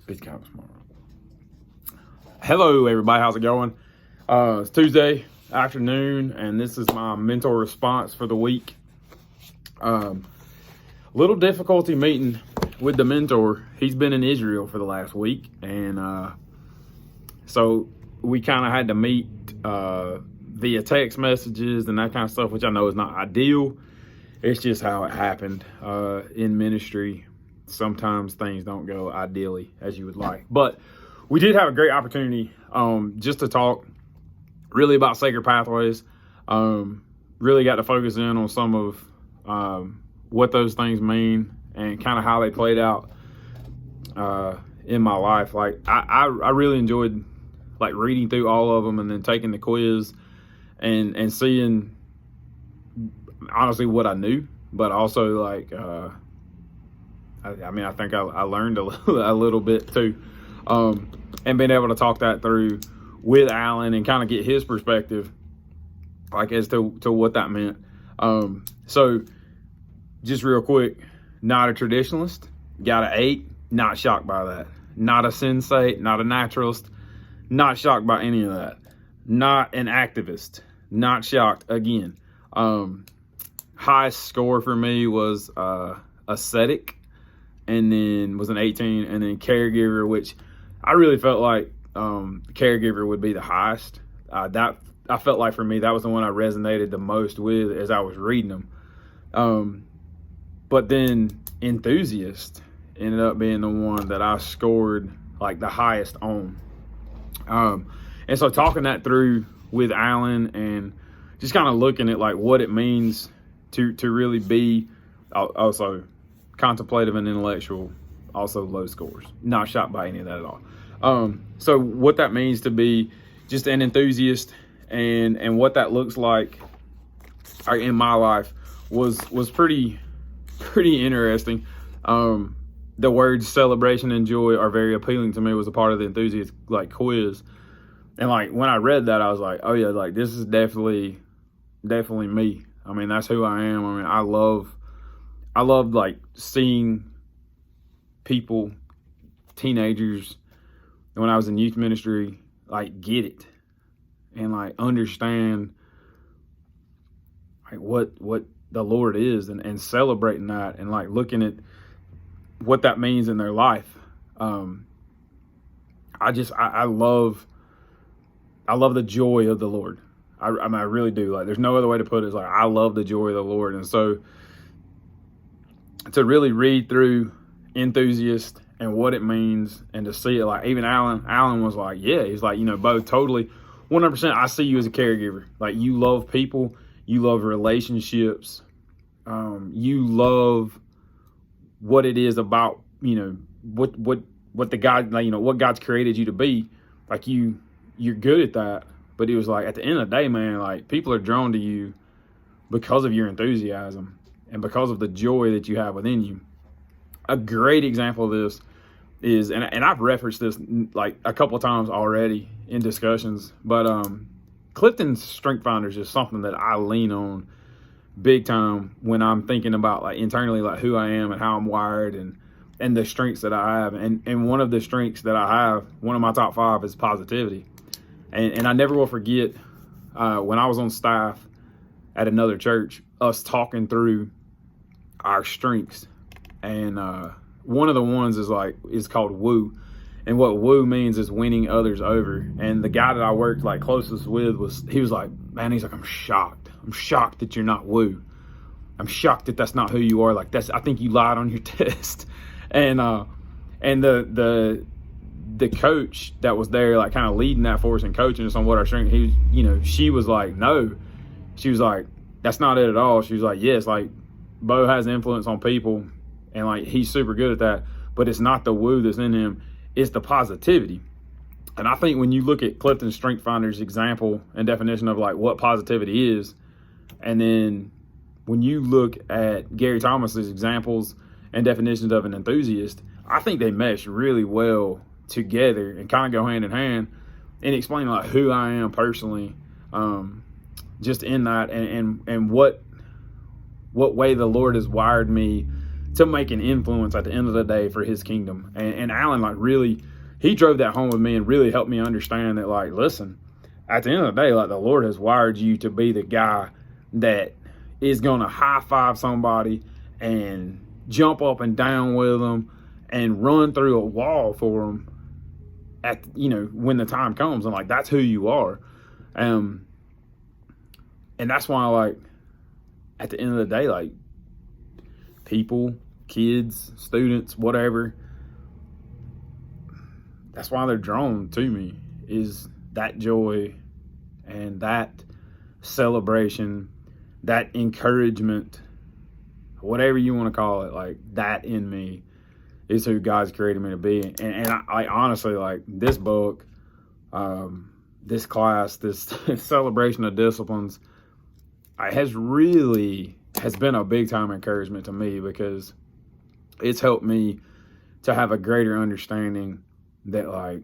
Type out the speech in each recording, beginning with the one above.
It's kind of smart. Hello, everybody. How's it going? It's Tuesday afternoon, and this is my mentor response for the week. Little difficulty meeting with the mentor. He's been in Israel for the last week, and so we kind of had to meet via text messages and that kind of stuff, which I know is not ideal. It's just how it happened in ministry. Sometimes things don't go ideally as you would like, but we did have a great opportunity just to talk really about Sacred Pathways. Really got to focus in on some of what those things mean and kind of how they played out in my life. Like I really enjoyed like reading through all of them and then taking the quiz and seeing honestly what I knew, but also like I think I learned a little bit too, and being able to talk that through with Alan and kind of get his perspective, like as to what that meant. So just real quick, not a traditionalist, got an 8, not shocked by that. Not a sensate, not a naturalist, not shocked by any of that. Not an activist, not shocked again. Highest score for me was ascetic, and then was an 18, and then caregiver, which I really felt like caregiver would be the highest. That I felt like for me, that was the one I resonated the most with as I was reading them. But then enthusiast ended up being the one that I scored like the highest on. And so talking that through with Alan and just kind of looking at like what it means to really be also contemplative and intellectual, also low scores, not shocked by any of that at all. So what that means to be just an enthusiast and what that looks like in my life was pretty interesting. The words celebration and joy are very appealing to me. Was a part of the enthusiast like quiz, and like when I read that, I was like, oh yeah, like this is definitely me. I mean, that's who I am. I mean, I love like seeing people, teenagers, when I was in youth ministry, like get it and like understand like what the Lord is and celebrating that and like looking at what that means in their life. I love the joy of the Lord. I mean, I really do. Like, there's no other way to put it. It's like, I love the joy of the Lord. And so to really read through enthusiast and what it means and to see it, like even Alan was like, yeah, he's like, both totally 100%. I see you as a caregiver. Like, you love people, you love relationships, you love what it is about, what the God, like, what God's created you to be. Like you're good at that. But he was like, at the end of the day, man, like people are drawn to you because of your enthusiasm and because of the joy that you have within you. A great example of this is, and I've referenced this like a couple of times already in discussions, but Clifton's Strength Finder is just something that I lean on big time when I'm thinking about like internally, like who I am and how I'm wired and the strengths that I have. And one of the strengths that I have, one of my top 5 is positivity. And I never will forget when I was on staff at another church, us talking through our strengths. And one of the ones is called woo. And what woo means is winning others over. And the guy that I worked like closest with he was like, man, he's like, I'm shocked. I'm shocked that you're not woo. I'm shocked that that's not who you are. Like I think you lied on your test. And the coach that was there, like kind of leading that for us and coaching us on what our strength, she was like, no, she was like, that's not it at all. She was like, yes, like Bo has influence on people and like he's super good at that, but it's not the woo that's in him, it's the positivity. And I think when you look at Clifton Strength Finder's example and definition of like what positivity is, and then when you look at Gary Thomas's examples and definitions of an enthusiast, I think they mesh really well together and kind of go hand in hand in explaining like who I am personally, just in that and what way the Lord has wired me to make an influence at the end of the day for his kingdom. And Alan, like, really, he drove that home with me and really helped me understand that, like, listen, at the end of the day, like, the Lord has wired you to be the guy that is going to high five somebody and jump up and down with them and run through a wall for them at, you know, when the time comes. And, like, that's who you are. And that's why, like, at the end of the day, like, people, kids, students, whatever, that's why they're drawn to me, is that joy and that celebration, that encouragement, whatever you want to call it. Like, that in me is who God's created me to be. And I honestly, like, this book, this class, this celebration of disciplines, has been a big time encouragement to me, because it's helped me to have a greater understanding that, like,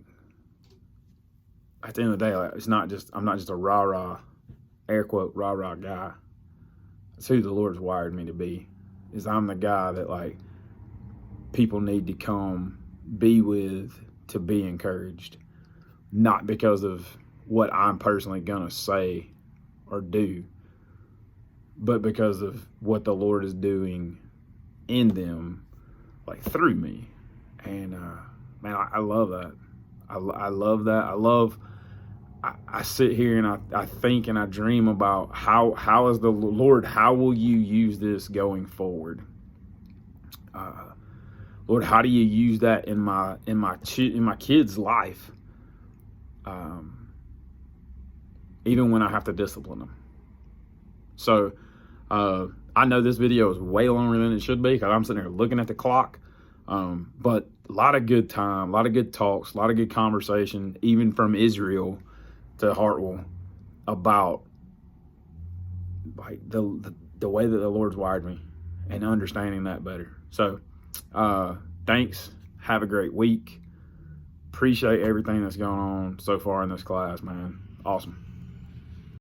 at the end of the day, like, I'm not just a rah-rah, air quote, rah-rah guy. It's who the Lord's wired me to be. Is I'm the guy that, like, people need to come be with to be encouraged. Not because of what I'm personally gonna say or do, but because of what the Lord is doing in them, like, through me. And man, I love that. I love that. I sit here and I think and I dream about how is the Lord, how will you use this going forward? Lord, how do you use that in my kid's life? Even when I have to discipline them. So I know this video is way longer than it should be, because I'm sitting there looking at the clock. But a lot of good time, a lot of good talks, a lot of good conversation, even from Israel to Hartwell, about, like, the way that the Lord's wired me and understanding that better. So thanks. Have a great week. Appreciate everything that's going on so far in this class, man. Awesome.